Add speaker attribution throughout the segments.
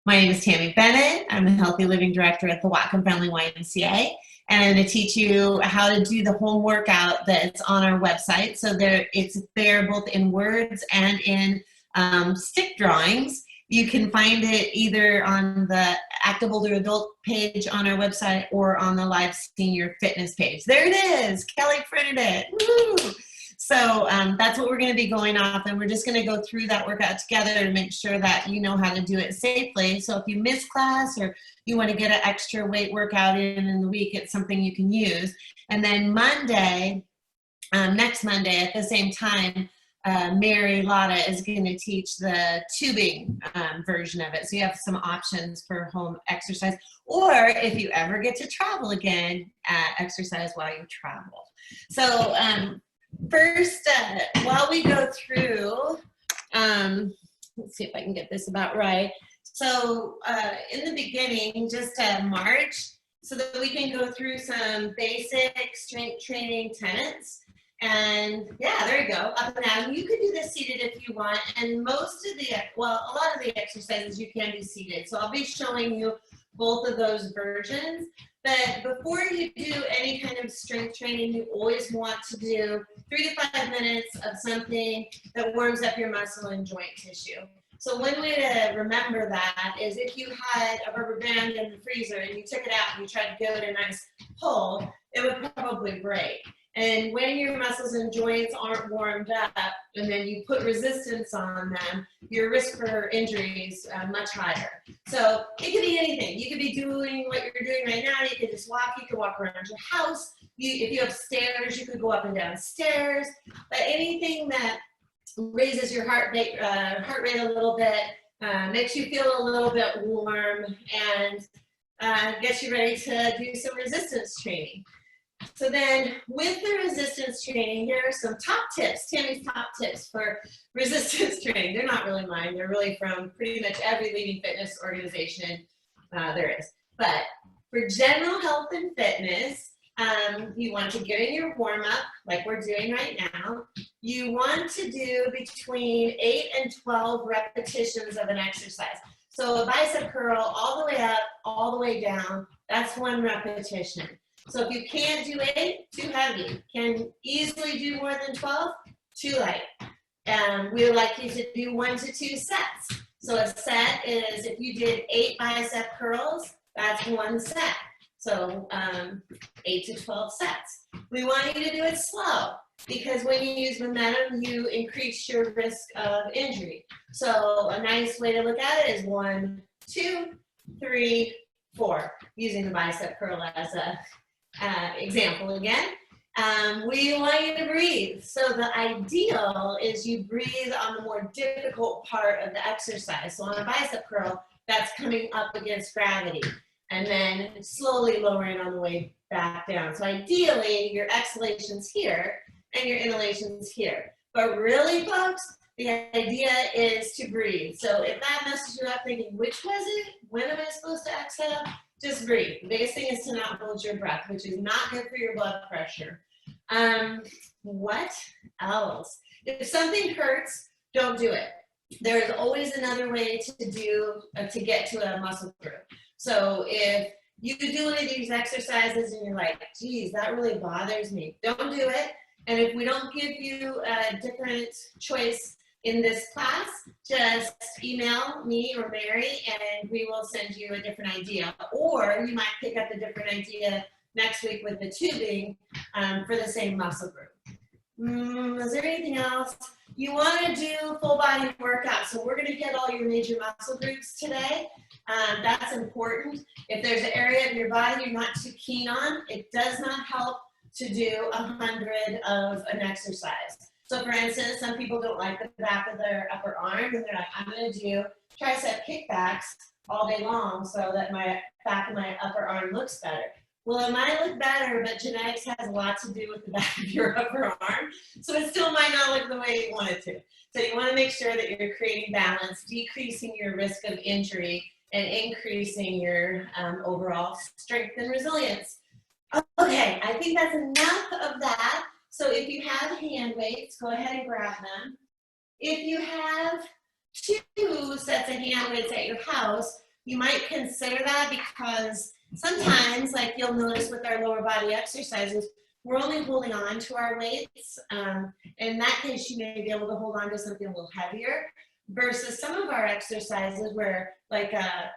Speaker 1: My name is Tammy Bennett. I'm the Healthy Living Director at the Whatcom Friendly YMCA, and I'm going to teach you how to do the home workout that's on our website. So it's there both in words and in stick drawings. You can find it either on the Active Older Adult page on our website or on the Live Senior Fitness page. There it is. Kelly printed it. Woo! So that's what we're going to be going off, and we're just going to go through that workout together to make sure that you know how to do it safely. So if you miss class or you want to get an extra weight workout in the week, it's something you can use. And then Monday, next Monday at the same time, Mary Lotta is going to teach the tubing version of it. So you have some options for home exercise, or if you ever get to travel again, exercise while you travel. So first, while we go through, let's see if I can get this about right. So in the beginning, just march so that we can go through some basic strength training tenets. And yeah, there you go, up and down. You can do this seated if you want, and most of the, well, a lot of the exercises you can do seated. So I'll be showing you both of those versions. But before you do any kind of strength training, you always want to do 3 to 5 minutes of something that warms up your muscle and joint tissue. So one way to remember that is if you had a rubber band in the freezer and you took it out and you tried to give it a nice pull, it would probably break. And when your muscles and joints aren't warmed up and then you put resistance on them, your risk for injury is much higher. So it could be anything. You could be doing what you're doing right now. You could just walk. You could walk around your house. If you have stairs, you could go up and down stairs. But anything that raises your heart rate a little bit, makes you feel a little bit warm, and gets you ready to do some resistance training. So then with the resistance training, here are some top tips, Tammy's top tips for resistance training. They're not really mine. They're really from pretty much every leading fitness organization there is. But for general health and fitness, you want to get in your warm-up like we're doing right now. You want to do between 8 and 12 repetitions of an exercise. So a bicep curl all the way up, all the way down, that's 1 repetition. So if you can't do 8, too heavy. Can easily do more than 12, too light. We would like you to do 1 to 2 sets. So a set is, if you did 8 bicep curls, that's 1 set. So 8 to 12 sets. We want you to do it slow, because when you use momentum, you increase your risk of injury. So a nice way to look at it is 1, 2, 3, 4, using the bicep curl as a example again. We want you to breathe. So the ideal is you breathe on the more difficult part of the exercise. So on a bicep curl, that's coming up against gravity, and then slowly lowering on the way back down. So ideally, your exhalation's here and your inhalation's here. But really, folks, the idea is to breathe. So if that messes you up thinking, which was it? When am I supposed to exhale? Just breathe. The biggest thing is to not hold your breath, which is not good for your blood pressure. What else? If something hurts, don't do it. There is always another way to get to a muscle group. So if you do one of these exercises and you're like, geez, that really bothers me, don't do it. And if we don't give you a different choice in this class, just email me or Mary and we will send you a different idea. Or you might pick up a different idea next week with the tubing for the same muscle group. Is there anything else? You want to do full body workout. So we're going to get all your major muscle groups today. That's important. If there's an area of your body you're not too keen on, it does not help to do 100 of an exercise. So for instance, some people don't like the back of their upper arm, and they're like, I'm going to do tricep kickbacks all day long so that my back of my upper arm looks better. Well, it might look better, but genetics has a lot to do with the back of your upper arm, so it still might not look the way you want it to. So you want to make sure that you're creating balance, decreasing your risk of injury, and increasing your overall strength and resilience. Okay, I think that's enough of that. So if you have hand weights, go ahead and grab them. If you have 2 sets of hand weights at your house, you might consider that because sometimes, like you'll notice with our lower body exercises, we're only holding on to our weights. In that case, you may be able to hold on to something a little heavier versus some of our exercises where, like a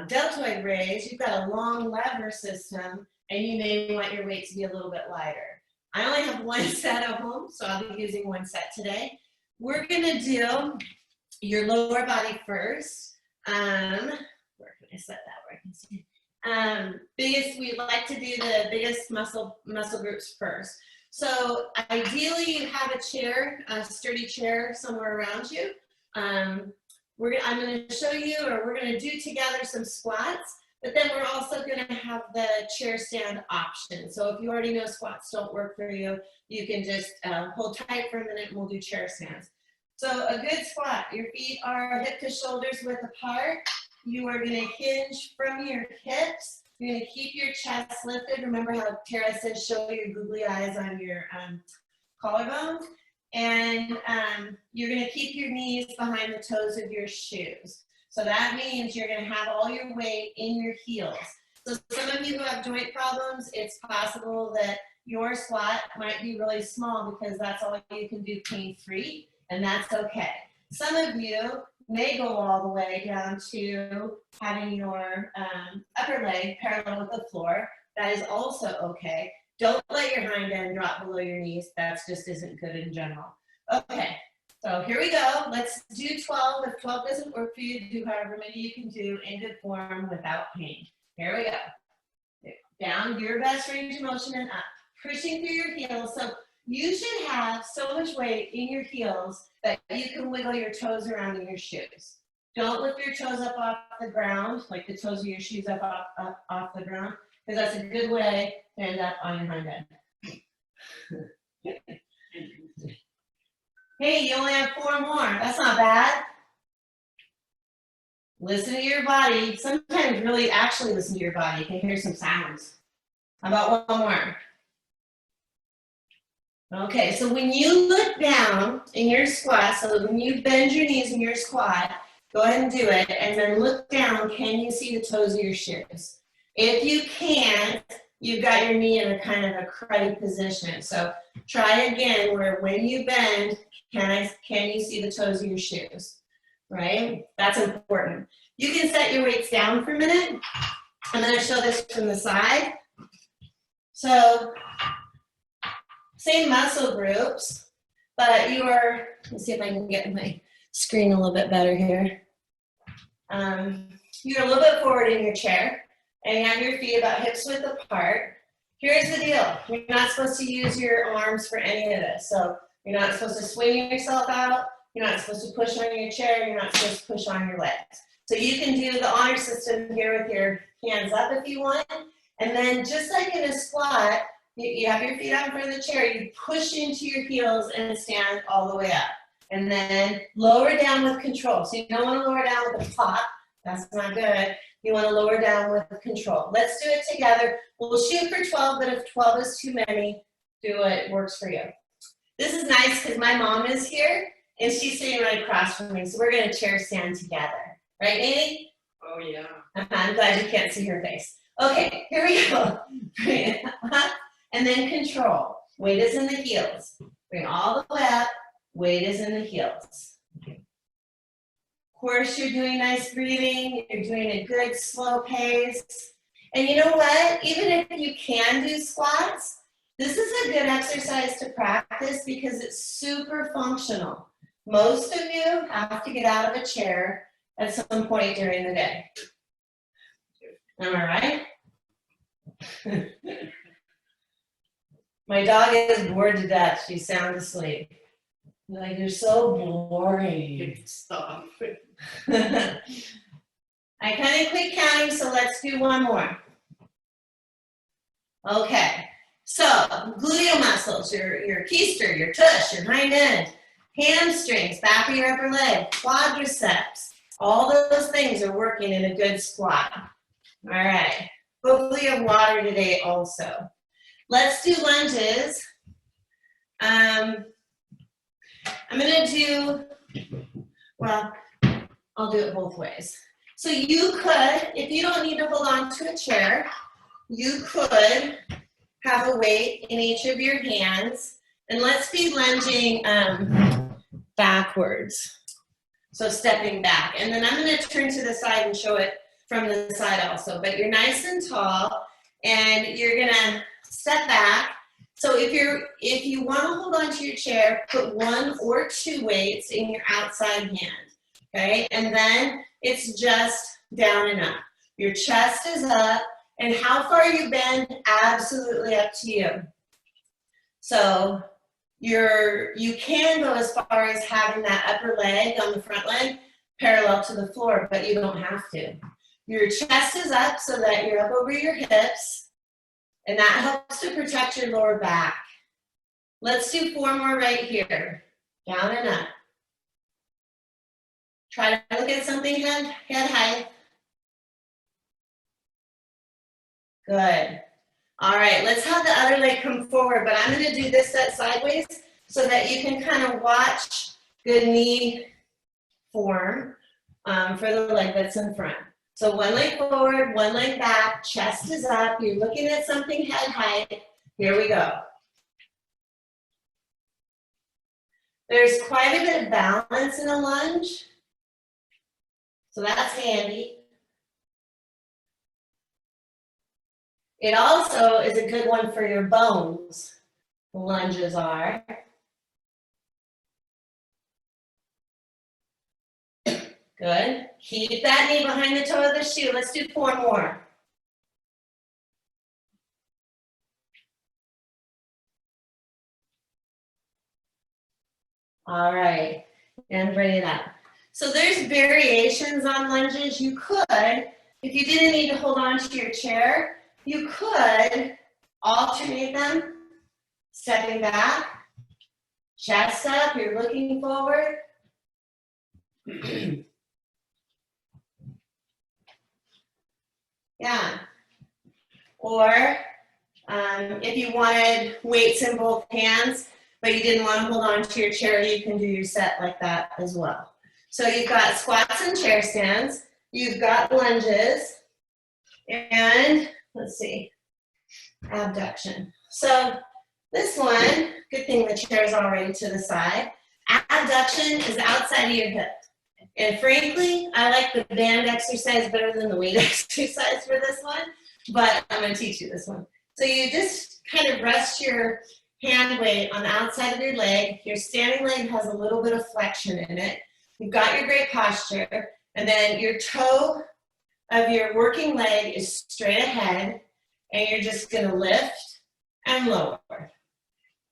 Speaker 1: deltoid raise, you've got a long lever system and you may want your weight to be a little bit lighter. I only have one set at home, so I'll be using one set today. We're gonna do your lower body first. Where can I set that where I can see? We like to do the biggest muscle groups first. So ideally you have a chair, a sturdy chair somewhere around you. I'm going to show you, or we're going to do together some squats, but then we're also going to have the chair stand option. So if you already know squats don't work for you, you can just hold tight for a minute and we'll do chair stands. So a good squat, your feet are hip to shoulders width apart. You are going to hinge from your hips. You're going to keep your chest lifted. Remember how Tara says, show your googly eyes on your collarbones. And you're going to keep your knees behind the toes of your shoes. So that means you're going to have all your weight in your heels. So some of you who have joint problems, it's possible that your squat might be really small because that's all you can do pain-free, and that's okay. Some of you may go all the way down to having your upper leg parallel with the floor. That is also okay. Don't let your hind end drop below your knees. That just isn't good in general. Okay, so here we go. Let's do 12. If 12 doesn't work for you, do however many you can do in good form without pain. Here we go. Down, your best range of motion and up. Pushing through your heels. So you should have so much weight in your heels that you can wiggle your toes around in your shoes. Don't lift your toes up off the ground, like the toes of your shoes up off the ground, because that's a good way to end up on your hind end. Hey, you only have 4 more. That's not bad. Listen to your body. Sometimes really actually listen to your body. You can hear some sounds. How about one more? Okay, so when you look down in your squat, so when you bend your knees in your squat, go ahead and do it, and then look down. Can you see the toes of your shoes? If you can't, you've got your knee in a kind of a cruddy position. So try again where when you bend, can you see the toes of your shoes? Right? That's important. You can set your weights down for a minute. I'm going to show this from the side. So same muscle groups, but you are, let's see if I can get my screen a little bit better here. You're a little bit forward in your chair, and you have your feet about hips width apart. Here's the deal. You're not supposed to use your arms for any of this. So you're not supposed to swing yourself out. You're not supposed to push on your chair. You're not supposed to push on your legs. So you can do the honor system here with your hands up if you want. And then just like in a squat, you have your feet out in front of the chair, you push into your heels and stand all the way up. And then lower down with control. So you don't want to lower down with a pop. That's not good. You want to lower down with control. Let's do it together. We'll shoot for 12, but if 12 is too many, do what works for you. This is nice because my mom is here, and she's sitting right across from me. So we're going to chair stand together. Right, Amy?
Speaker 2: Oh, yeah.
Speaker 1: I'm glad you can't see her face. Okay, here we go. And then control. Weight is in the heels. Bring all the way up. Weight is in the heels. Of course, you're doing nice breathing. You're doing a good slow pace. And you know what? Even if you can do squats, this is a good exercise to practice because it's super functional. Most of you have to get out of a chair at some point during the day. Am I right? My dog is bored to death. She's sound asleep. Like, you're so boring.
Speaker 2: Stop.
Speaker 1: I kind of quit counting, so let's do one more. Okay, so gluteal muscles, your keister, your tush, your hind end, hamstrings, back of your upper leg, quadriceps, all those things are working in a good squat. All right, hopefully you have water today also. Let's do lunges. I'm going to do, well, I'll do it both ways. So you could, if you don't need to hold on to a chair, you could have a weight in each of your hands. And let's be lunging backwards. So stepping back. And then I'm going to turn to the side and show it from the side also. But you're nice and tall, and you're going to step back. So if you want to hold on to your chair, put 1 or 2 weights in your outside hand. Okay? And then it's just down and up. Your chest is up, and how far you bend, absolutely up to you. So you can go as far as having that upper leg on the front leg parallel to the floor, but you don't have to. Your chest is up so that you're up over your hips, and that helps to protect your lower back. Let's do 4 more right here. Down and up. Try to look at something head height. Good. All right, let's have the other leg come forward, but I'm going to do this set sideways so that you can kind of watch good knee form for the leg that's in front. So 1 leg forward, 1 leg back, chest is up, you're looking at something head height. Here we go. There's quite a bit of balance in a lunge, so that's handy. It also is a good one for your bones, lunges are. Good. Keep that knee behind the toe of the shoe. Let's do 4 more. All right, and bring it up. So there's variations on lunges. You could, if you didn't need to hold on to your chair, you could alternate them, stepping back, chest up, you're looking forward. Yeah. Or if you wanted weights in both hands, but you didn't want to hold on to your chair, you can do your set like that as well. So you've got squats and chair stands, you've got lunges, and let's see, abduction. So this one, good thing the chair is already to the side. Abduction is outside of your hip. And frankly, I like the band exercise better than the weight exercise for this one, but I'm going to teach you this one. So you just kind of rest your hand weight on the outside of your leg. Your standing leg has a little bit of flexion in it. You've got your great posture, and then your toe of your working leg is straight ahead, and you're just going to lift and lower.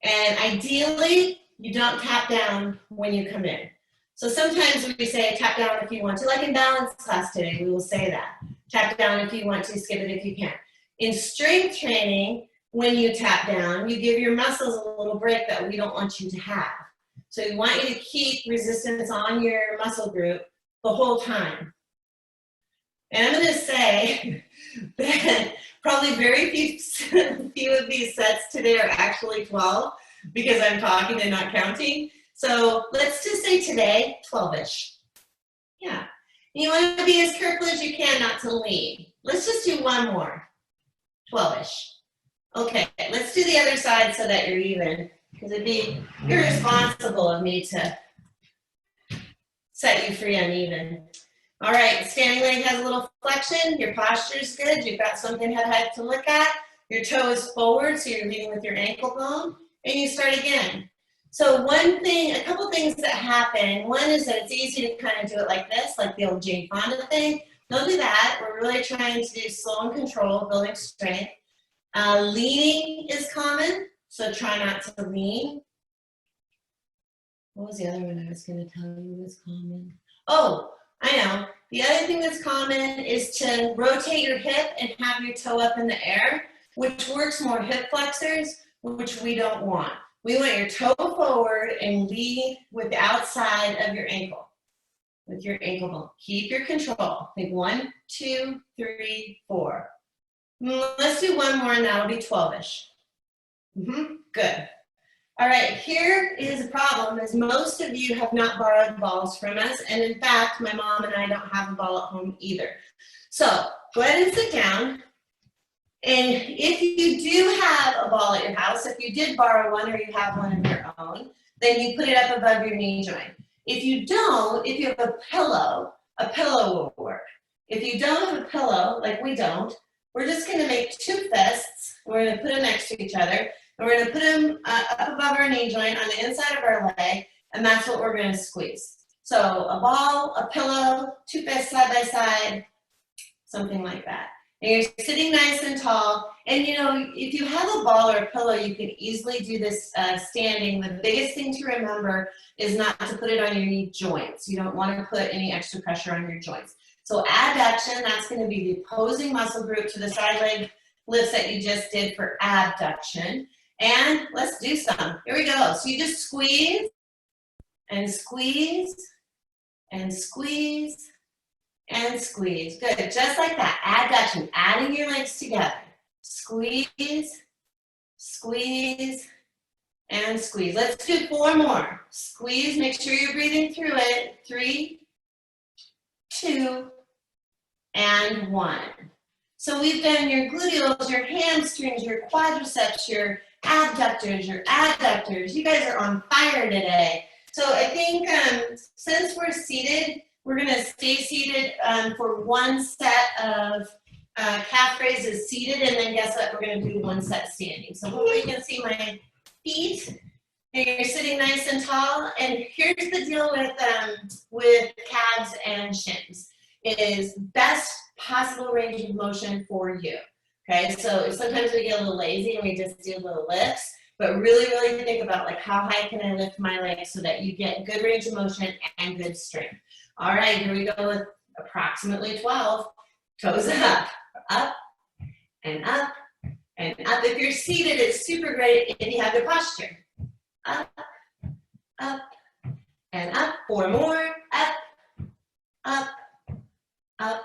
Speaker 1: And ideally, you don't tap down when you come in. So sometimes we say tap down if you want to, like in balance class today, we will say that. Tap down if you want to, skip it if you can. In strength training, when you tap down, you give your muscles a little break that we don't want you to have. So we want you to keep resistance on your muscle group the whole time. And I'm going to say that probably very few of these sets today are actually 12 because I'm talking and not counting. So let's just say today, 12-ish. Yeah. You want to be as careful as you can not to lean. Let's just do 1 more. 12-ish. Okay, let's do the other side so that you're even, because it'd be irresponsible of me to set you free uneven. All right, standing leg has a little flexion. Your posture is good. You've got something head height to look at. Your toe is forward, so you're leading with your ankle bone, and you start again. So a couple things that happen. One is that it's easy to kind of do it like this, like the old Jane Fonda thing. Don't do that. We're really trying to do slow and control, building strength. Leaning is common, so try not to lean. What was the other one I was going to tell you was common? Oh, I know. The other thing that's common is to rotate your hip and have your toe up in the air, which works more hip flexors, which we don't want. We want your toe forward and lead with the outside of your ankle, with your ankle bone. Keep your control. Think 1, 2, 3, 4. Let's do 1 more and that'll be 12-ish. Good. All right, here is a problem, is most of you have not borrowed balls from us, and in fact, my mom and I don't have a ball at home either. So go ahead and sit down, and if you do have a ball at your house, if you did borrow one or you have one of your own, then you put it up above your knee joint. If you don't, if you have a pillow will work. If you don't have a pillow, like we don't, we're just gonna make two fists, we're gonna put them next to each other, and we're going to put them up above our knee joint on the inside of our leg, and that's what we're going to squeeze. So a ball, a pillow, two fists side by side, something like that. And you're sitting nice and tall. And you know, if you have a ball or a pillow, you can easily do this standing. The biggest thing to remember is not to put it on your knee joints. You don't want to put any extra pressure on your joints. So adduction, that's going to be the opposing muscle group to the side leg lifts that you just did for abduction. And let's do some. Here we go. So you just squeeze and squeeze and squeeze and squeeze. Good. Just like that. Adduction. Adding your legs together. Squeeze, squeeze, and squeeze. Let's do 4 more. Squeeze. Make sure you're breathing through it. 3, 2, and 1. So we've done your gluteals, your hamstrings, your quadriceps, your abductors, your adductors. You guys are on fire today. So I think since we're seated, we're going to stay seated for one set of calf raises seated, and then guess what? We're going to do one set standing. So hopefully you can see my feet. And you're sitting nice and tall. And here's the deal with calves and shins. It is best possible range of motion for you. Okay, so sometimes we get a little lazy and we just do little lifts, but really, really think about like how high can I lift my legs so that you get good range of motion and good strength. All right, here we go with approximately 12. Toes up, up, and up, and up. If you're seated, it's super great if you have good posture. Up, up, and up. 4 more. Up, up, up,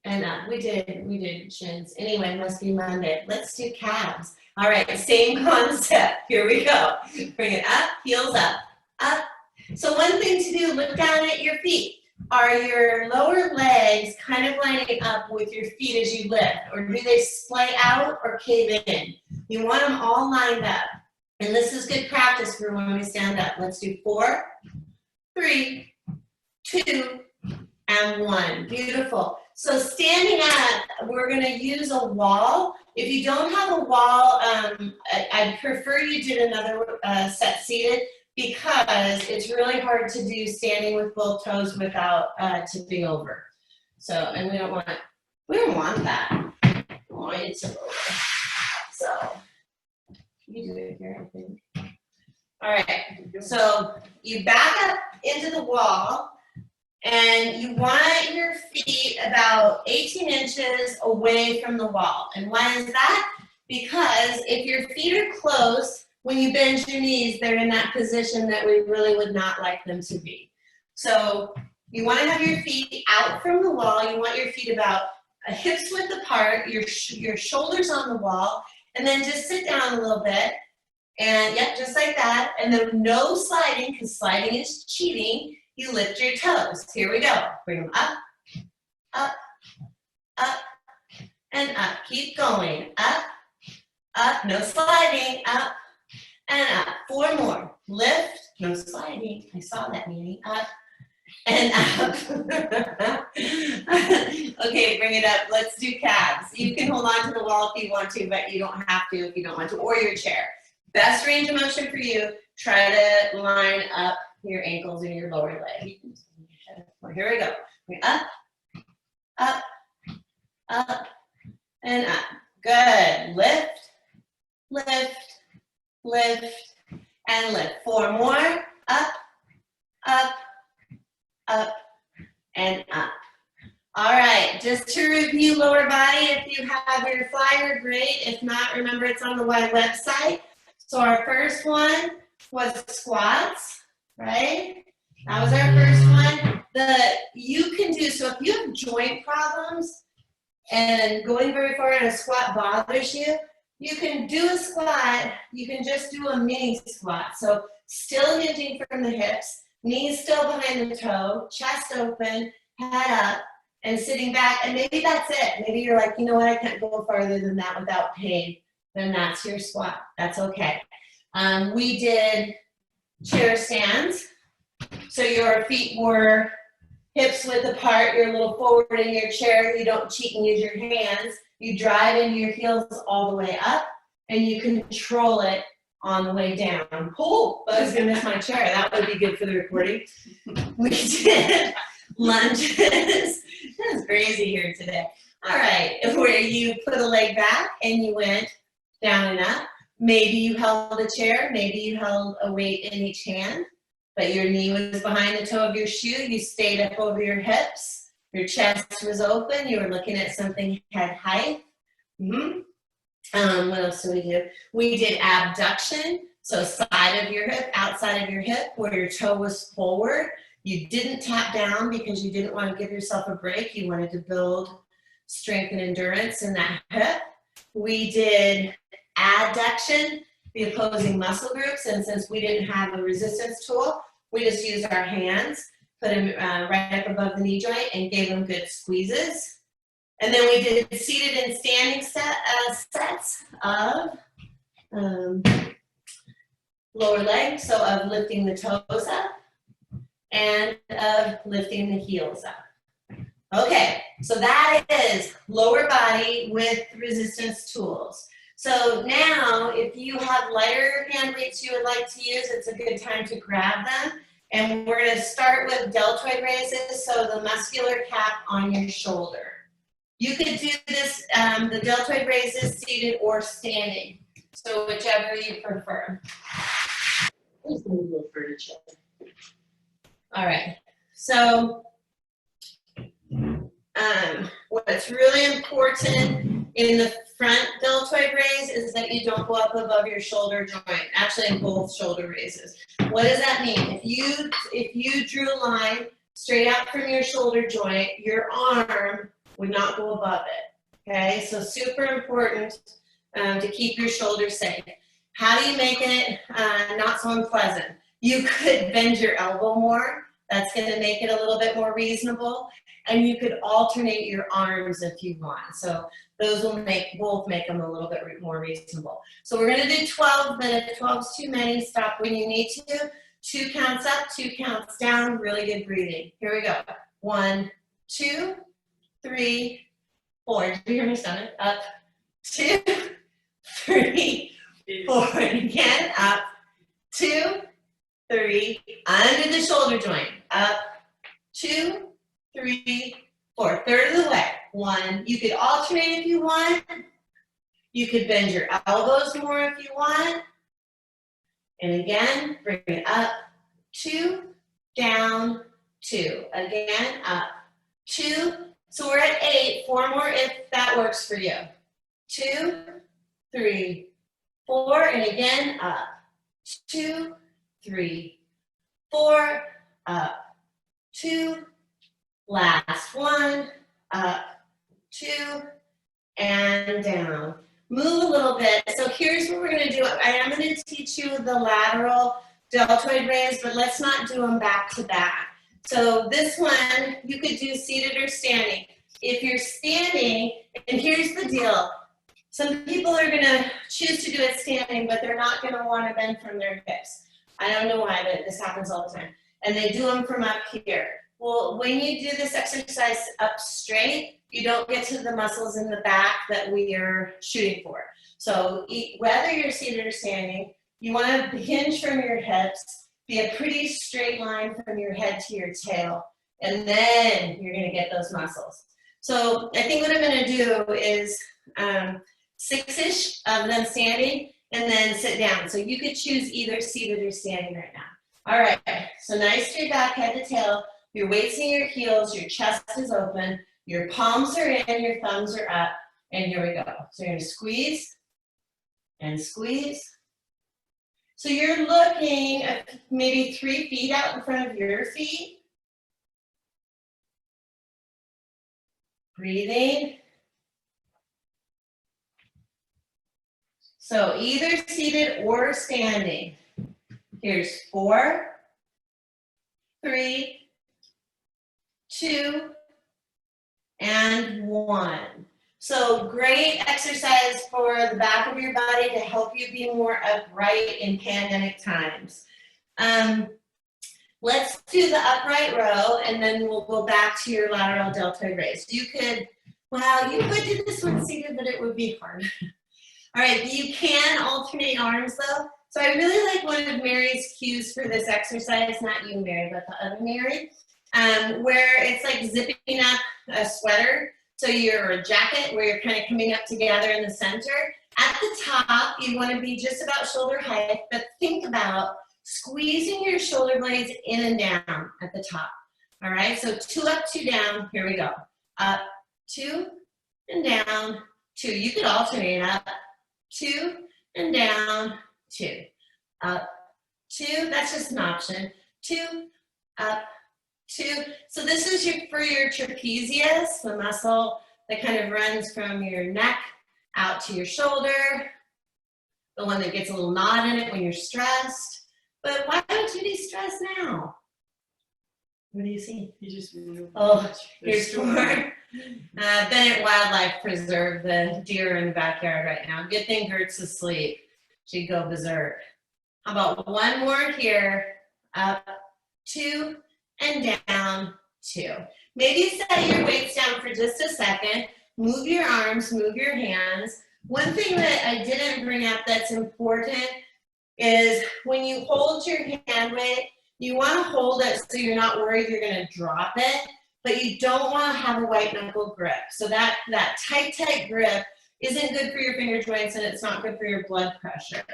Speaker 1: and up. We did shins. Anyway, must be Monday. Let's do calves. All right, same concept. Here we go. Bring it up, heels up, up. So one thing to do, look down at your feet. Are your lower legs kind of lining up with your feet as you lift, or do they splay out or cave in? You want them all lined up. And this is good practice for when we stand up. Let's do 4, 3, 2, and 1. Beautiful. So standing up, we're going to use a wall. If you don't have a wall, I'd prefer you did another set seated, because it's really hard to do standing with both toes without tipping over. So, and we don't want that. We want it to over. So, you do it here, I think. All right. So you back up into the wall. And you want your feet about 18 inches away from the wall. And why is that? Because if your feet are close, when you bend your knees, they're in that position that we really would not like them to be. So you want to have your feet out from the wall. You want your feet about hips width apart, your shoulders on the wall, and then just sit down a little bit. And yep, just like that. And then no sliding, because sliding is cheating. You lift your toes. Here we go. Bring them up, up, up, and up. Keep going. Up, up, no sliding. Up, and up. 4 more. Lift, no sliding. I saw that, Manny. Up, and up. Okay, bring it up. Let's do calves. You can hold on to the wall if you want to, but you don't have to if you don't want to, or your chair. Best range of motion for you. Try to line up your ankles and your lower leg. Well, here we go. Up, up, up, and up. Good. Lift, lift, lift, and lift. 4 more. Up, up, up, and up. All right. Just to review lower body, if you have your flyer, great. If not, remember it's on the website. So our first one was squats. Right? That was our first one. You can do, so if you have joint problems and going very far in a squat bothers you, You can do a squat, you can just do a mini squat. So still hinging from the hips, knees still behind the toe, chest open, head up, and sitting back, and maybe that's it. Maybe you're like, you know what, I can't go farther than that without pain. Then that's your squat, that's okay. We did chair stands. So your feet were hips width apart, you're a little forward in your chair, you don't cheat and use your hands. You drive into your heels all the way up, and you control it on the way down. Oh, I was gonna miss my chair. That would be good for the recording. We did lunges. It's crazy here today. All right, where you put a leg back and you went down and up. Maybe you held a chair, maybe you held a weight in each hand, but your knee was behind the toe of your shoe. You stayed up over your hips. Your chest was open. You were looking at something head height. What else did we do? We did abduction. So side of your hip, outside of your hip, where your toe was forward. You didn't tap down because you didn't want to give yourself a break. You wanted to build strength and endurance in that hip. We did adduction, the opposing muscle groups. And since we didn't have a resistance tool, we just used our hands. Put them right up above the knee joint and gave them good squeezes. And then we did seated and standing sets of lower leg, so of lifting the toes up and of lifting the heels up. Okay, so that is lower body with resistance tools. So now, if you have lighter hand weights you would like to use, it's a good time to grab them. And we're going to start with deltoid raises, so the muscular cap on your shoulder. You could do this, the deltoid raises seated or standing, so whichever you prefer. Let's move a little furniture. All right, so what's really important in the front deltoid raise is that you don't go up above your shoulder joint, actually in both shoulder raises. What does that mean? If you drew a line straight out from your shoulder joint, your arm would not go above it, okay? So super important to keep your shoulders safe. How do you make it not so unpleasant? You could bend your elbow more. That's gonna make it a little bit more reasonable. And you could alternate your arms if you want. So those will both make them a little bit more reasonable. So we're gonna do 12, but if 12 is too many, stop when you need to. 2 counts up, 2 counts down, really good breathing. Here we go. 1, 2, 3, 4. Did you hear my stomach? Up, 2, 3, 4. And again, up, 2, 3, under the shoulder joint. Up, 2, 3, 4. Third of the way. 1. You could alternate if you want. You could bend your elbows more if you want. And again, bring it up. 2, down, 2. Again, up. 2. So we're at 8. 4 more if that works for you. 2, 3, 4. And again, up. 2, 3, 4. Up. 2. Last one, up, 2, and down. Move a little bit. So here's what we're going to do. I am going to teach you the lateral deltoid raise, but let's not do them back to back. So this one, you could do seated or standing. If you're standing, and here's the deal. Some people are going to choose to do it standing, but they're not going to want to bend from their hips. I don't know why, but this happens all the time. And they do them from up here. Well, when you do this exercise up straight, you don't get to the muscles in the back that we are shooting for. So whether you're seated or standing, you want to hinge from your hips, be a pretty straight line from your head to your tail, and then you're going to get those muscles. So I think what I'm going to do is 6-ish of them standing and then sit down. So you could choose either seated or standing right now. All right, so nice straight back, head to tail. Your weight's in your heels, your chest is open, your palms are in, your thumbs are up, and here we go. So you're gonna squeeze and squeeze. So you're looking at maybe 3 feet out in front of your feet. Breathing. So either seated or standing. Here's 4, 3, 2, and 1. So great exercise for the back of your body to help you be more upright in pandemic times. Let's do the upright row, and then we'll go back to your lateral deltoid raise. You could, well, you could do this one seated, but it would be hard. All right, you can alternate arms though. So I really like one of Mary's cues for this exercise, not you, Mary, but the other Mary, where it's like zipping up a sweater. So you're a jacket where you're kind of coming up together in the center. At the top, you want to be just about shoulder height, but think about squeezing your shoulder blades in and down at the top. All right, so 2 up, 2 down. Here we go. Up, 2, and down, 2. You could alternate up, 2, and down, 2. Up, 2. That's just an option. 2, up, 2. So this is for your trapezius, the muscle that kind of runs from your neck out to your shoulder, the one that gets a little knot in it when you're stressed. But why don't you be stressed now? What do you see?
Speaker 2: You just
Speaker 1: here's 4. Bennett Wildlife Preserve, the deer in the backyard right now. Good thing Gert's asleep. She'd go berserk. How about one more here? Up, 2, and down, 2. Maybe set your weights down for just a second. Move your arms, move your hands. One thing that I didn't bring up that's important is when you hold your hand weight, you want to hold it so you're not worried you're going to drop it, but you don't want to have a white knuckle grip. So that tight grip isn't good for your finger joints, and it's not good for your blood pressure.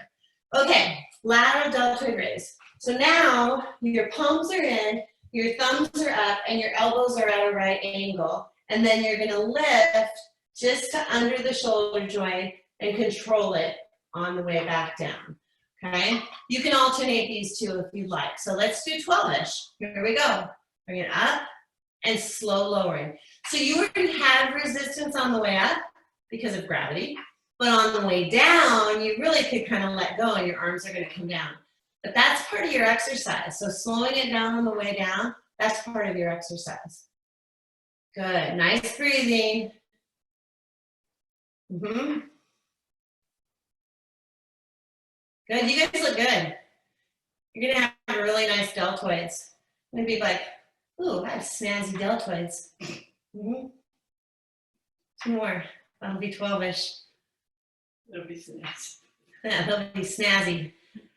Speaker 1: Okay, lateral deltoid raise. So now your palms are in, your thumbs are up, and your elbows are at a right angle. And then you're going to lift just to under the shoulder joint and control it on the way back down. Okay, you can alternate these two if you'd like. So let's do 12-ish. Here we go. Bring it up and slow lowering. So you are going to have resistance on the way up because of gravity, but on the way down, you really could kind of let go and your arms are going to come down. But that's part of your exercise. So slowing it down on the way down, that's part of your exercise. Good, nice breathing. Good, you guys look good. You're gonna have really nice deltoids. I'm gonna be like, ooh, I have snazzy deltoids. Two more, that'll be 12-ish.
Speaker 2: It'll be snazzy.
Speaker 1: Yeah, they'll be snazzy.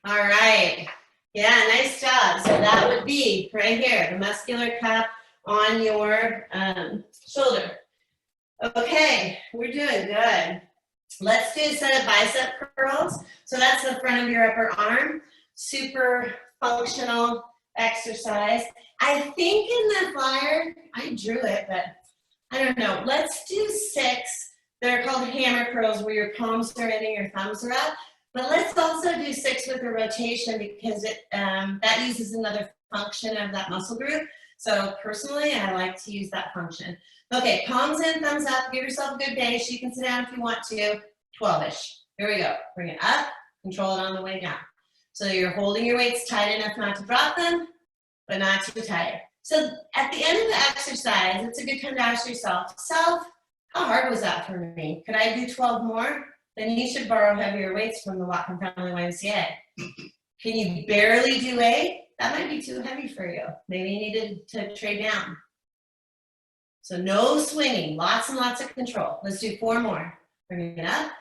Speaker 1: All right, yeah, nice job. So that would be right here, the muscular cup on your shoulder. Okay, we're doing good. Let's do a set of bicep curls. So that's the front of your upper arm. Super functional exercise. I think in the flyer, I drew it, but I don't know. Let's do 6. They're called hammer curls where your palms are in and your thumbs are up. But let's also do 6 with a rotation because that uses another function of that muscle group. So personally, I like to use that function. Okay, palms in, thumbs up, give yourself a good base. You can sit down if you want to. 12-ish. Here we go. Bring it up, control it on the way down. So you're holding your weights tight enough not to drop them, but not too tight. So at the end of the exercise, it's a good time to ask yourself, how hard was that for me? Could I do 12 more? Then you should borrow heavier weights from the Whatcom Family YMCA. Can you barely do 8? That might be too heavy for you. Maybe you needed to trade down. So no swinging, lots and lots of control. Let's do 4 more. Bring it up.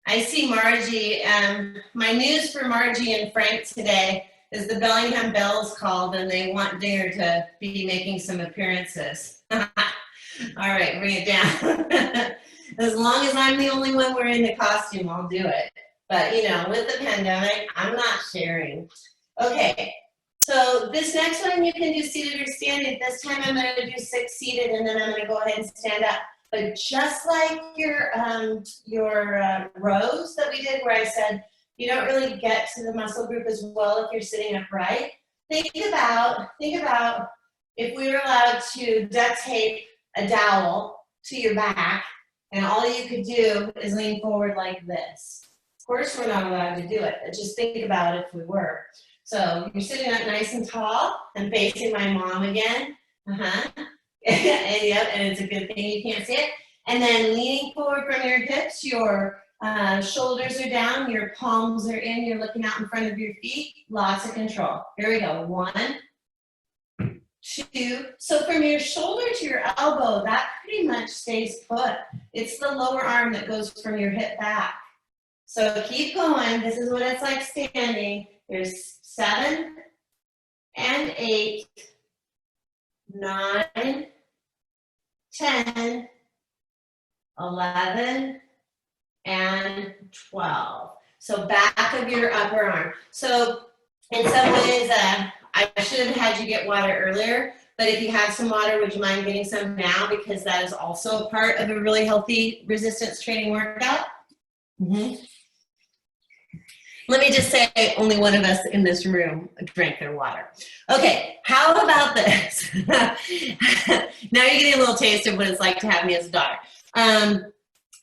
Speaker 1: I see Margie. My news for Margie and Frank today is the Bellingham Bells called and they want Dinger to be making some appearances. All right, bring it down. As long as I'm the only one wearing the costume, I'll do it. But you know, with the pandemic, I'm not sharing. Okay, so this next one you can do seated or standing. This time I'm going to do 6 seated and then I'm going to go ahead and stand up. But just like your rows that we did where I said you don't really get to the muscle group as well if you're sitting upright, think about if we were allowed to duct tape a dowel to your back And all you could do is lean forward like this. Of course, we're not allowed to do it, but just think about it if we were. So you're sitting up nice and tall and facing my mom again. And yep, and it's a good thing you can't see it. And then leaning forward from your hips, your shoulders are down, your palms are in, you're looking out in front of your feet. Lots of control. Here we go. 1, 2. So from your shoulder to your elbow, that pretty much stays put. It's the lower arm that goes from your hip back. So keep going. This is what it's like standing. There's 7 and 8, 9, 10, 11, and 12. So back of your upper arm. So in some ways, I should have had you get water earlier, but if you have some water, would you mind getting some now? Because that is also a part of a really healthy resistance training workout. Let me just say, only one of us in this room drank their water. Okay, how about this? Now you're getting a little taste of what it's like to have me as a daughter.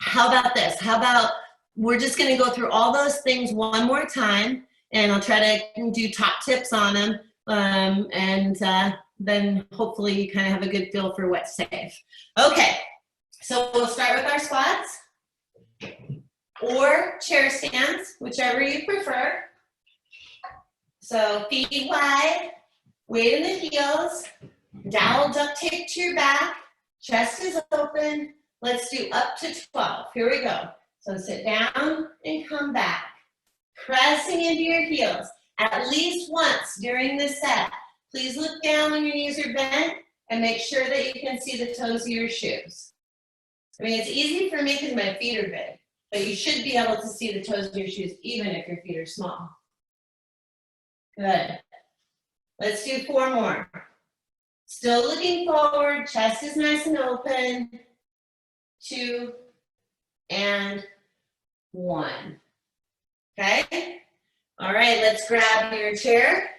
Speaker 1: How about this? How about we're just going to go through all those things one more time, and I'll try to do top tips on them, and then hopefully you kind of have a good feel for what's safe. Okay, so we'll start with our squats or chair stands, whichever you prefer. So feet wide, weight in the heels, dowel duct tape to your back, chest is open. Let's do up to 12. Here we go. So sit down and come back. Pressing into your heels at least once during this set. Please look down when your knees are bent and make sure that you can see the toes of your shoes. I mean, it's easy for me because my feet are big, but you should be able to see the toes of your shoes even if your feet are small. Good. Let's do 4 more. Still looking forward, chest is nice and open. 2 and 1. Okay? All right, let's grab your chair.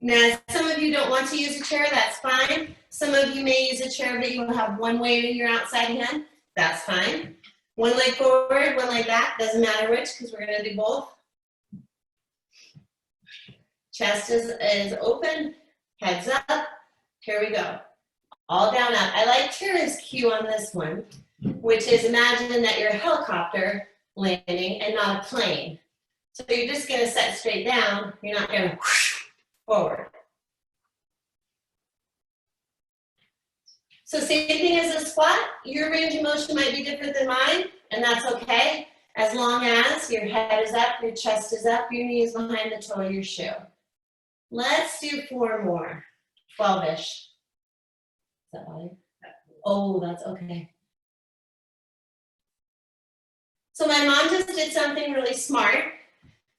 Speaker 1: Now, some of you don't want to use a chair, that's fine. Some of you may use a chair, but you will have one weight in your outside hand. That's fine. One leg forward, one leg back, doesn't matter which, because we're going to do both. Chest is open, heads up. Here we go. All down up. I like Tara's cue on this one, which is imagine that you're a helicopter landing and not a plane. So you're just going to set straight down. You're not going to whoosh forward. So same thing as a squat. Your range of motion might be different than mine, and that's okay. As long as your head is up, your chest is up, your knee is behind the toe of your shoe. Let's do 4 more. 12-ish. Is that fine? Oh, that's okay. So my mom just did something really smart.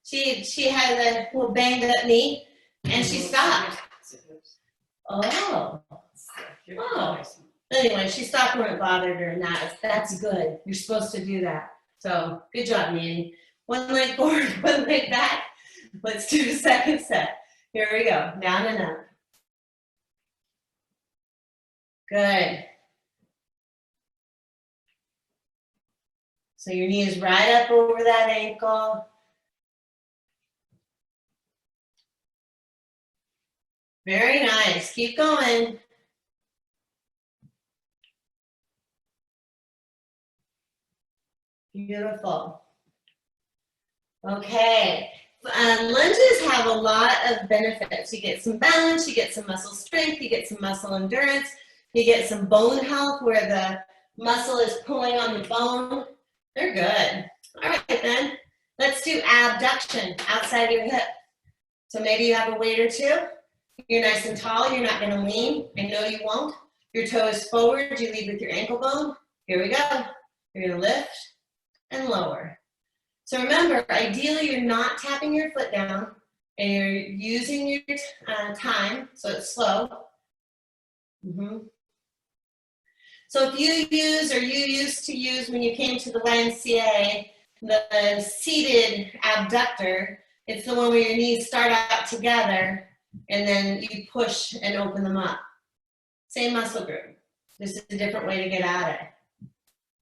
Speaker 1: She had a little banged up knee, and she stopped. Oh. Anyway, she stopped when it bothered her, and that's good. You're supposed to do that. So good job, Nanny. One leg forward, one leg back. Let's do the second set. Here we go. Down and up. Good. So your knee is right up over that ankle. Very nice. Keep going. Beautiful. Okay. Lunges have a lot of benefits. You get some balance, you get some muscle strength, you get some muscle endurance, you get some bone health where the muscle is pulling on the bone. They're good. All right, then. Let's do abduction outside your hip. So maybe you have a weight or two. You're nice and tall. You're not going to lean. I know you won't. Your toe is forward. You lead with your ankle bone. Here we go. You're going to lift and lower. So remember, ideally, you're not tapping your foot down, and you're using your time, so it's slow. So if you use, or you used to use when you came to the YMCA, the seated abductor, it's the one where your knees start out together, and then you push and open them up. Same muscle group. This is a different way to get at it.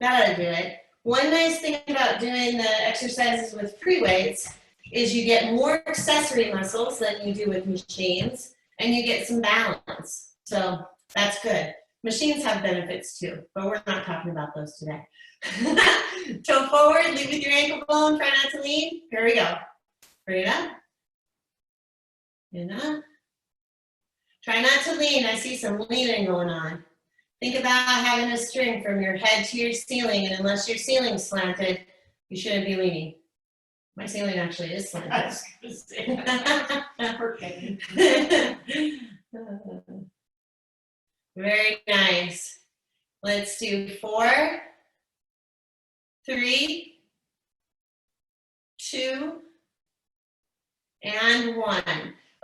Speaker 1: Gotta do it. One nice thing about doing the exercises with free weights is you get more accessory muscles than you do with machines, and you get some balance. So that's good. Machines have benefits too, but we're not talking about those today. Toe forward, lead with your ankle bone, try not to lean. Here we go. Bring it up. And up. Try not to lean. I see some leaning going on. Think about having a string from your head to your ceiling, and unless your ceiling's slanted, you shouldn't be leaning. My ceiling actually is slanted.
Speaker 2: I was gonna say that. Okay.
Speaker 1: Very nice. Let's do 4, 3, 2, and 1.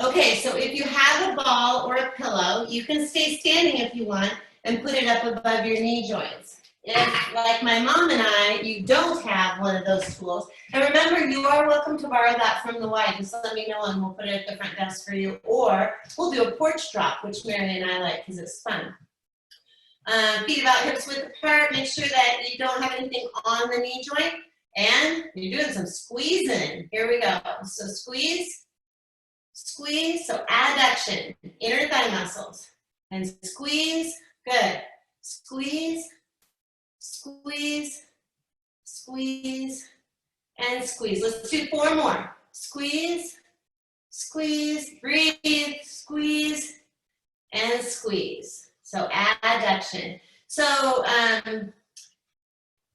Speaker 1: Okay, so if you have a ball or a pillow, you can stay standing if you want and put it up above your knee joints. If, like my mom and I, you don't have one of those tools, and remember, you are welcome to borrow that from the Y. Just let me know and we'll put it at the front desk for you, or we'll do a porch drop, which Mary and I like because it's fun. Feet about hips width apart. Make sure that you don't have anything on the knee joint, and you're doing some squeezing. Here we go. So squeeze, squeeze. So adduction, inner thigh muscles, and squeeze. Good. Squeeze, squeeze, squeeze, and squeeze. Let's do 4 more. Squeeze, squeeze, breathe, squeeze, and squeeze. So adduction. So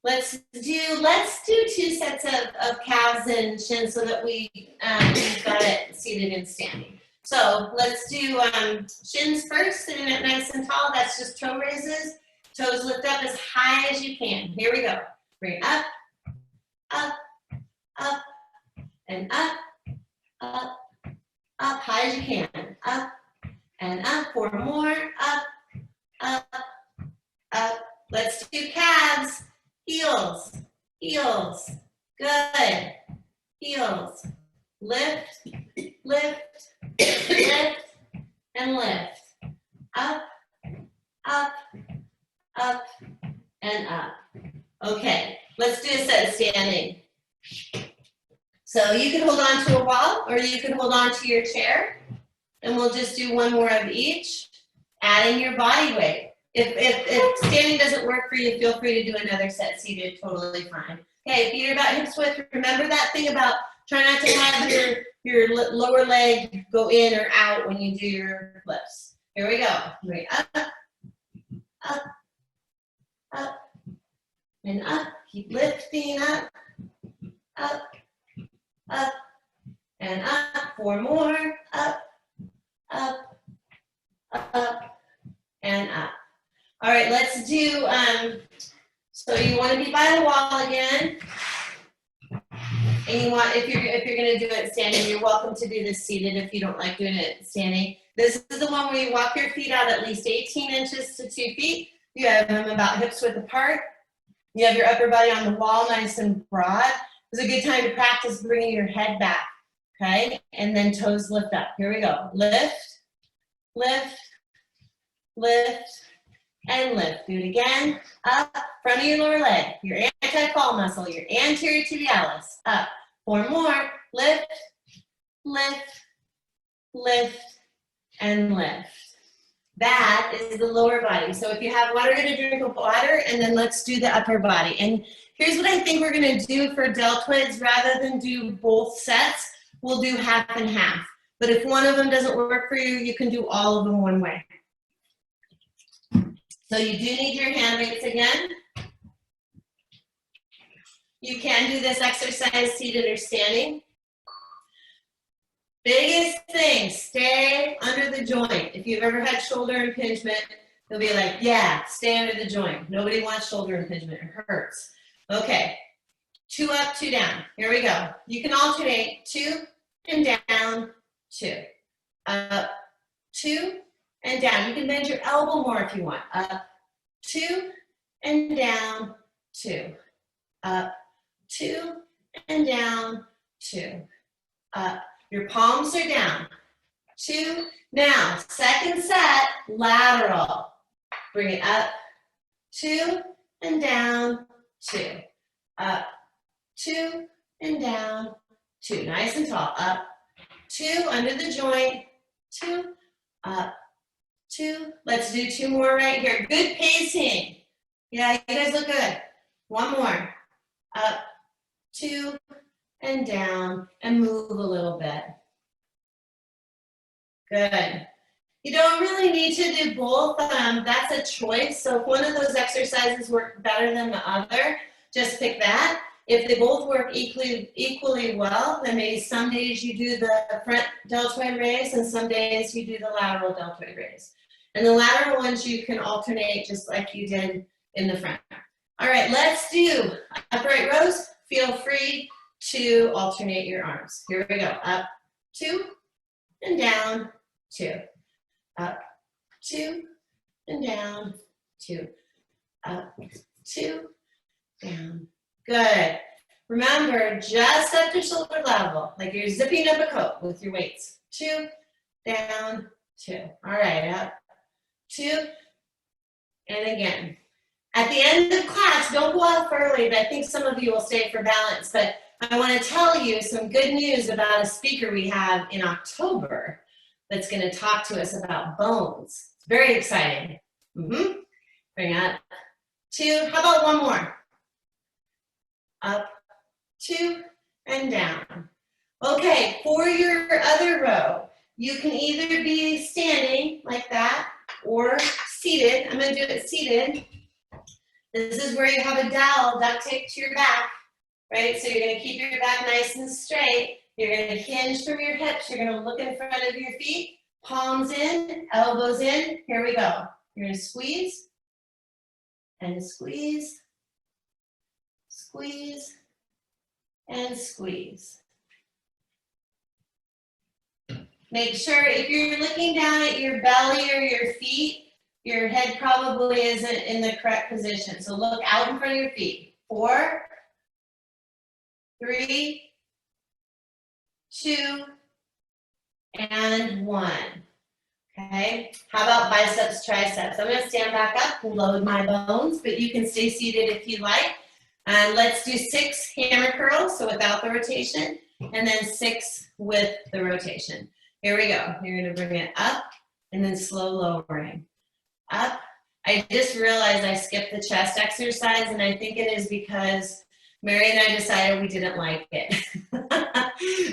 Speaker 1: let's do 2 sets of calves and shin so that we've got it seated and standing. So let's do shins first, sitting up nice and tall. That's just toe raises. Toes lift up as high as you can. Here we go. Bring up, up, up, and up, up, up, high as you can. Up and up. 4 more. Up, up, up. Let's do calves. Heels, heels. Good. Heels. Lift, lift, lift, and lift. Up, up, up, and up. Okay, let's do a set of standing. So you can hold on to a wall or you can hold on to your chair, and we'll just do 1 more of each, adding your body weight. If standing doesn't work for you, feel free to do another set seated, totally fine. Okay, feet are about hips width. Remember that thing about try not to have your lower leg go in or out when you do your flips. Here we go. Bring up, up, up, and up. Keep lifting up, up, up, and up. 4 more. Up, up, up, and up. All right, let's do, so you want to be by the wall again. And you want, if you're going to do it standing, you're welcome to do this seated if you don't like doing it standing. This is the one where you walk your feet out at least 18 inches to 2 feet. You have them about hips width apart. You have your upper body on the wall, nice and broad. It's a good time to practice bringing your head back, okay? And then toes lift up. Here we go. Lift, lift, lift, and lift. Do it again. Up, front of your lower leg, your anti-fall muscle, your anterior tibialis. Up. 4 more. Lift, lift, lift, and lift. That is the lower body. So if you have water, get a drink of water, and then let's do the upper body. And here's what I think we're going to do for deltoids. Rather than do both sets, we'll do half and half. But if one of them doesn't work for you, you can do all of them one way. So you do need your hand weights again. You can do this exercise seated or standing. Biggest thing, stay under the joint. If you've ever had shoulder impingement, you'll be like, yeah, stay under the joint. Nobody wants shoulder impingement, it hurts. Okay, 2 up, 2 down. Here we go. You can alternate 2 and down, 2. Up, 2 and down. You can bend your elbow more if you want. Up, 2 and down, 2. Up, 2 and down, 2. Up. Your palms are down. 2. Now, second set, lateral. Bring it up. 2 and down, 2, up, 2, and down, 2. Nice and tall, up, 2, under the joint, 2, up, 2. Let's do 2 more right here. Good pacing. Yeah, you guys look good. 1 more, up, 2, and down, and move a little bit. Good. You don't really need to do both. That's a choice. So if one of those exercises work better than the other, just pick that. If they both work equally well, then maybe some days you do the front deltoid raise and some days you do the lateral deltoid raise. And the lateral ones you can alternate just like you did in the front. All right, let's do upright rows. Feel free to alternate your arms. Here we go. Up, 2, and down, 2. Up, 2, and down, 2. Up, 2, down. Good. Remember, just up to shoulder level, like you're zipping up a coat with your weights. 2, down, 2. All right, up, 2, and again. At the end of class, don't go off early, but I think some of you will stay for balance, but I want to tell you some good news about a speaker we have in October that's going to talk to us about bones. It's very exciting. Bring up, 2. How about 1 more? Up, 2, and down. Okay, for your other row, you can either be standing like that or seated. I'm going to do it seated. This is where you have a dowel duct taped to your back, right? So you're going to keep your back nice and straight. You're going to hinge from your hips. You're going to look in front of your feet. Palms in, elbows in. Here we go. You're going to squeeze and squeeze, squeeze, and squeeze. Make sure if you're looking down at your belly or your feet, your head probably isn't in the correct position. So look out in front of your feet. 4, 3, 2, and 1. Okay, how about biceps, triceps? I'm gonna stand back up, load my bones, but you can stay seated if you like. And let's do 6 hammer curls, so without the rotation, and then 6 with the rotation. Here we go. You're gonna bring it up, and then slow lowering. Up. I just realized I skipped the chest exercise, and I think it is because Mary and I decided we didn't like it.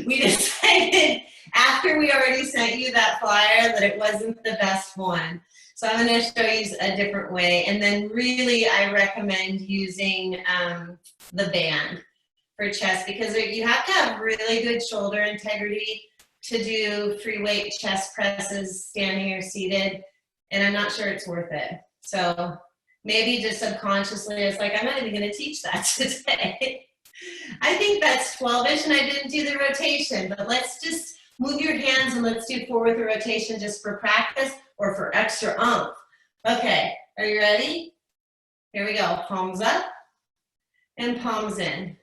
Speaker 1: We decided after we already sent you that flyer that it wasn't the best one. So I'm going to show you a different way. And then really I recommend using the band for chest because you have to have really good shoulder integrity to do free weight chest presses standing or seated. And I'm not sure it's worth it. So maybe just subconsciously, it's like, I'm not even going to teach that today. I think that's 12-ish, and I didn't do the rotation, but let's just move your hands and let's do 4 with the rotation just for practice or for extra oomph. Okay, are you ready? Here we go. Palms up and palms in.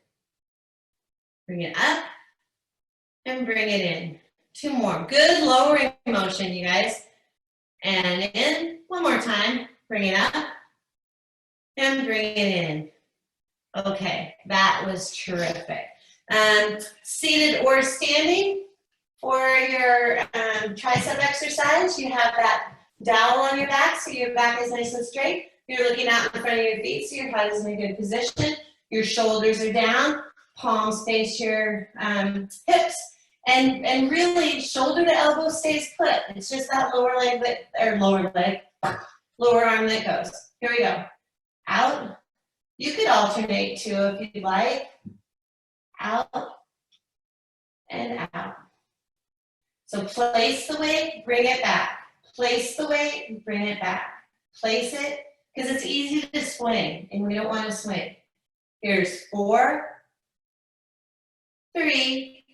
Speaker 1: Bring it up and bring it in. 2 more. Good lowering motion, you guys. And in. 1 more time. Bring it up and bring it in. Okay, that was terrific. Seated or standing for your tricep exercise, you have that dowel on your back, so your back is nice and straight. You're looking out in front of your feet, so your head is in a good position. Your shoulders are down, palms face your hips, and really shoulder to elbow stays put. It's just that lower arm that goes. Here we go. Out. You could alternate too if you'd like. Out and out. So place the weight, bring it back. Place the weight, bring it back. Place it, because it's easy to swing, and we don't want to swing. Here's 4, 3,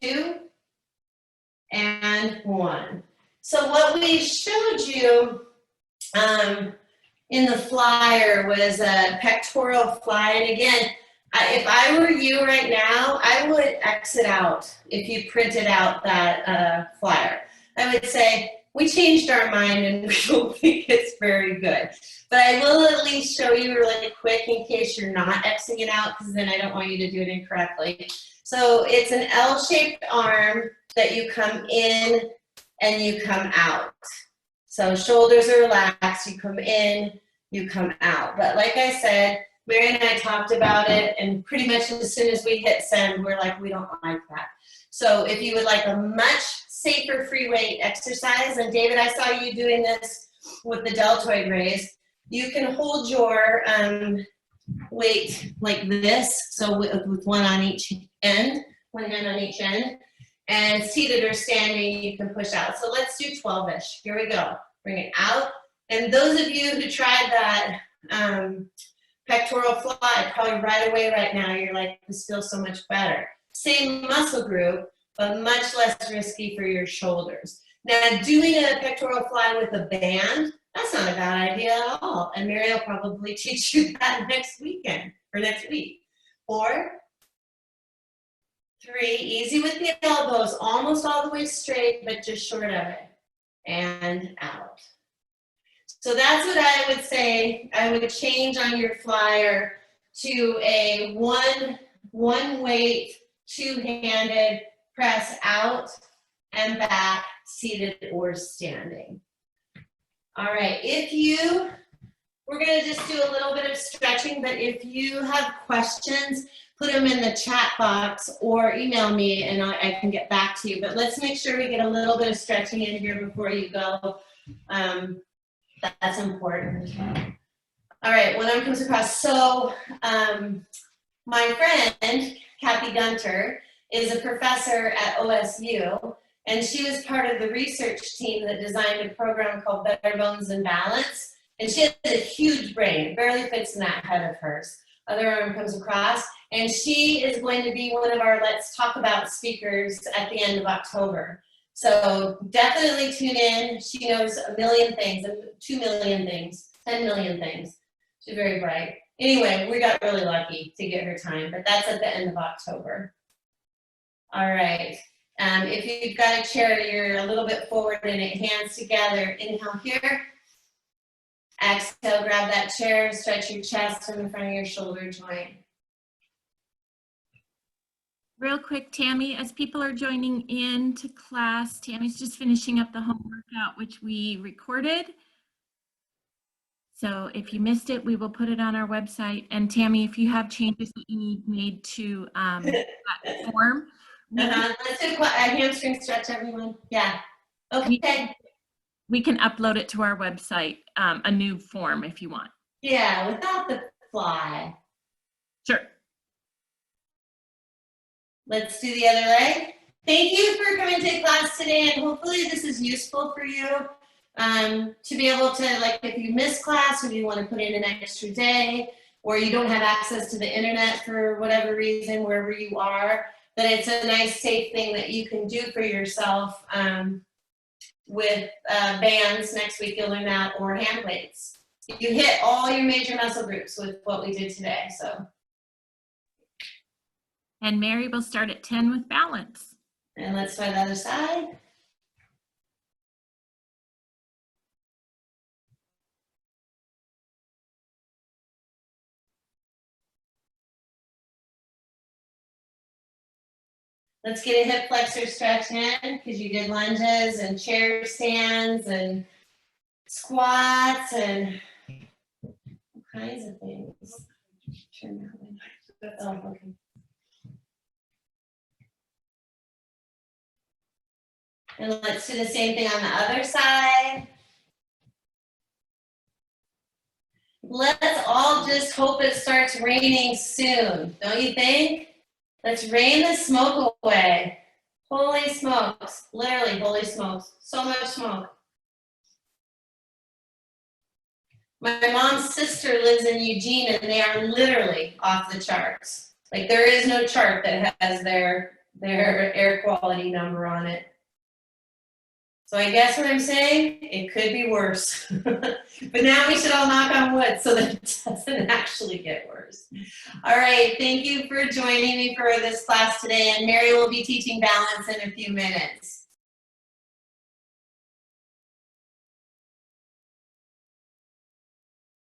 Speaker 1: 2, and 1. So what we showed you in the flyer was a pectoral fly. And again, if I were you right now, I would exit out if you printed out that flyer. I would say, we changed our mind and we don't think it's very good. But I will at least show you really quick in case you're not Xing it out, because then I don't want you to do it incorrectly. So it's an L-shaped arm that you come in and you come out. So shoulders are relaxed, you come in, you come out. But like I said, Mary and I talked about it, and pretty much as soon as we hit send, we're like, we don't like that. So if you would like a much safer free weight exercise, and David, I saw you doing this with the Deltoid Raise, you can hold your weight like this, so with one on each end, one hand on each end, and seated or standing, you can push out. So let's do 12-ish. Here we go. Bring it out. And those of you who tried that pectoral fly, probably right away right now, you're like, this feels so much better. Same muscle group, but much less risky for your shoulders. Now, doing a pectoral fly with a band, that's not a bad idea at all. And Mary will probably teach you that next weekend or next week. 4, 3, easy with the elbows, almost all the way straight, but just short of it. And out. So that's what I would say. I would change on your flyer to a one weight, two-handed press out and back, seated or standing. All right, we're gonna just do a little bit of stretching, but if you have questions, put them in the chat box or email me and I can get back to you. But let's make sure we get a little bit of stretching in here before you go. That's important. All right, one arm comes across. So my friend, Kathy Gunter, is a professor at OSU, and she was part of the research team that designed a program called Better Bones and Balance. And she has a huge brain, it barely fits in that head of hers. Other arm comes across, and she is going to be one of our Let's Talk About speakers at the end of October. So definitely tune in. She knows a million things, 2 million things, 10 million things. She's very bright. Anyway, we got really lucky to get her time, but that's at the end of October. All right. If you've got a chair, you're a little bit forward in it, hands together. Inhale here. Exhale, grab that chair, stretch your chest in the front of your shoulder joint.
Speaker 3: Real quick, Tammy, as people are joining in to class, Tammy's just finishing up the home workout, which we recorded. So if you missed it, we will put it on our website. And Tammy, if you have changes that you need made to that form.
Speaker 1: Let's do a hamstring stretch, everyone. Yeah. Okay.
Speaker 3: We can upload it to our website, a new form if you want.
Speaker 1: Yeah, without the fly.
Speaker 3: Sure.
Speaker 1: Let's do the other leg. Thank you for coming to class today, and hopefully this is useful for you to be able to, like, if you miss class or you want to put in an extra day, or you don't have access to the internet for whatever reason, wherever you are, that it's a nice, safe thing that you can do for yourself with bands. Next week you'll learn that, or hand weights. You hit all your major muscle groups with what we did today, so.
Speaker 3: And Mary will start at 10 with balance.
Speaker 1: And let's try the other side. Let's get a hip flexor stretch in, because you did lunges and chair stands and squats and all kinds of things. Turn that way. Oh, okay. And let's do the same thing on the other side. Let's all just hope it starts raining soon, don't you think? Let's rain the smoke away. Holy smokes, literally holy smokes, so much smoke. My mom's sister lives in Eugene, and they are literally off the charts. Like, there is no chart that has their air quality number on it. So I guess what I'm saying, it could be worse. But now we should all knock on wood so that it doesn't actually get worse. All right, thank you for joining me for this class today, and Mary will be teaching balance in a few minutes.